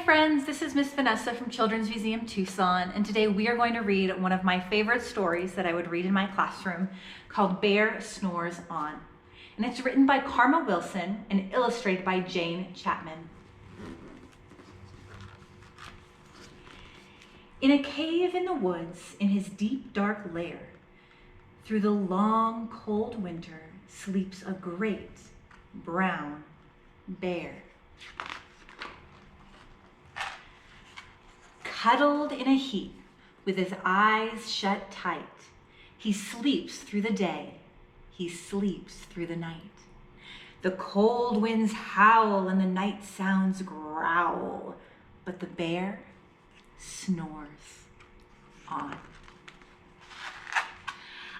friends, this is Miss Vanessa from Children's Museum Tucson, and today we are going to read one of my favorite stories that I would read in my classroom called Bear Snores On. And it's written by Karma Wilson and illustrated by Jane Chapman. In a cave in the woods, in his deep dark lair, through the long cold winter sleeps a great brown bear. Cuddled in a heap, with his eyes shut tight, he sleeps through the day, he sleeps through the night. The cold winds howl and the night sounds growl, but the bear snores on.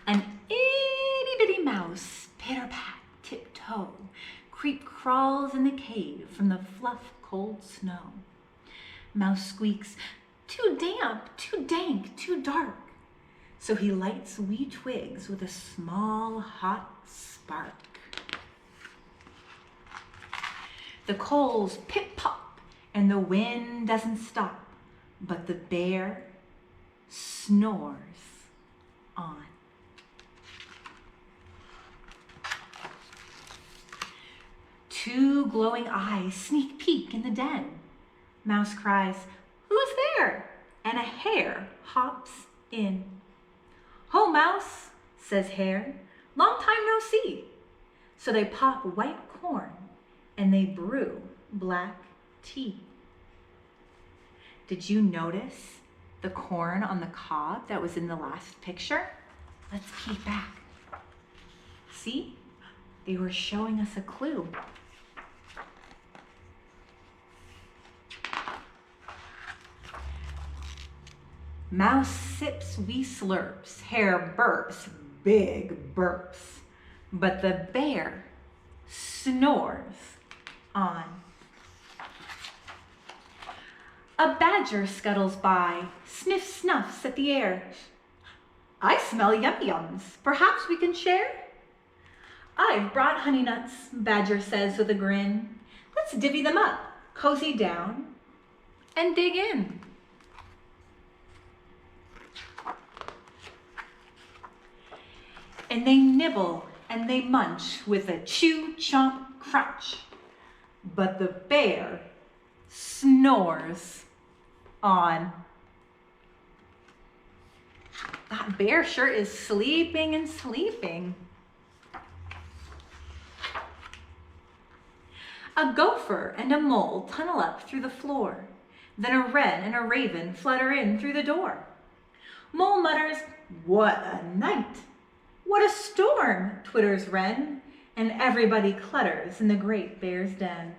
An itty-bitty mouse, pitter-pat, tiptoe, crawls in the cave from the fluff cold snow. Mouse squeaks, "Too damp, too dank, too dark." So he lights wee twigs with a small hot spark. The coals pip-pop and the wind doesn't stop, but the bear snores on. Two glowing eyes sneak peek in the den. Mouse cries, "Who's there?" And a hare hops in. "Ho, Mouse," says Hare, "long time no see." So they pop white corn and they brew black tea. Did you notice the corn on the cob that was in the last picture? Let's peek back. See? They were showing us a clue. Mouse sips wee slurps, Hare burps, big burps, but the bear snores on. A badger scuttles by, sniff snuffs at the air. "I smell yum-yums, perhaps we can share?" "I've brought honey nuts," Badger says with a grin. "Let's divvy them up, cozy down, and dig in." And they nibble and they munch with a chew, chomp, crunch. But the bear snores on. That bear sure is sleeping and sleeping. A gopher and a mole tunnel up through the floor. Then a wren and a raven flutter in through the door. Mole mutters, "What a night!" "What a storm!" twitters wren, and everybody clutters in the great bear's den.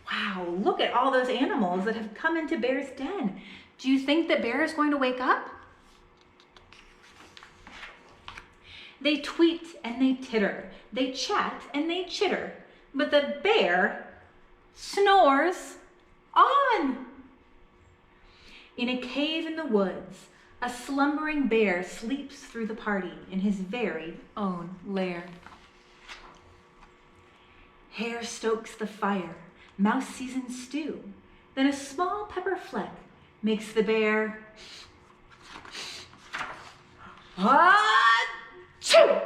Wow, look at all those animals that have come into Bear's den. Do you think that Bear is going to wake up? They tweet and they titter, they chat and they chitter, but the bear snores on. In a cave in the woods, a slumbering bear sleeps through the party in his very own lair. Hare stokes the fire, Mouse seasons stew, then a small pepper fleck makes the bear achoo!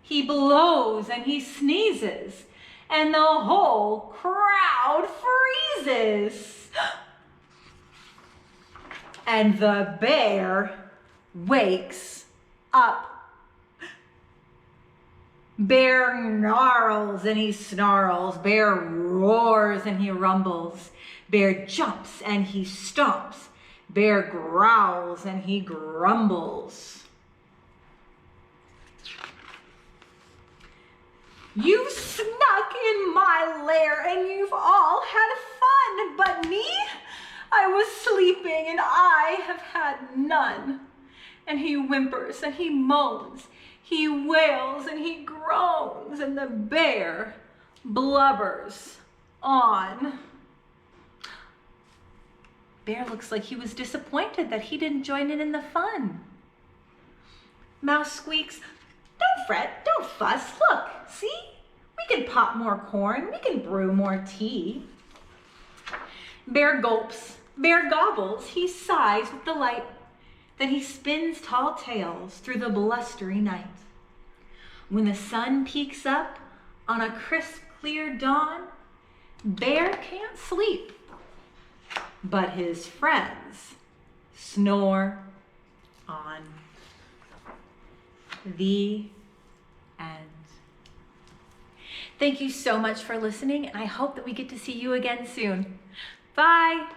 He blows and he sneezes, and the whole crowd freezes. And the bear wakes up. Bear gnarls and he snarls. Bear roars and he rumbles. Bear jumps and he stomps. Bear growls and he grumbles. "You snuck in my lair and you've all had fun, but me? I was sleeping and I have had none." And he whimpers and he moans, he wails and he groans, and the bear blubbers on. Bear looks like he was disappointed that he didn't join in the fun. Mouse squeaks, "Don't fret, don't fuss, look, see? We can pop more corn. We can brew more tea. Bear gulps, bear gobbles, he sighs with delight. Then he spins tall tales through the blustery night. When the sun peeks up on a crisp, clear dawn, Bear can't sleep, but his friends snore on. The end. Thank you so much for listening, and I hope that we get to see you again soon. Bye.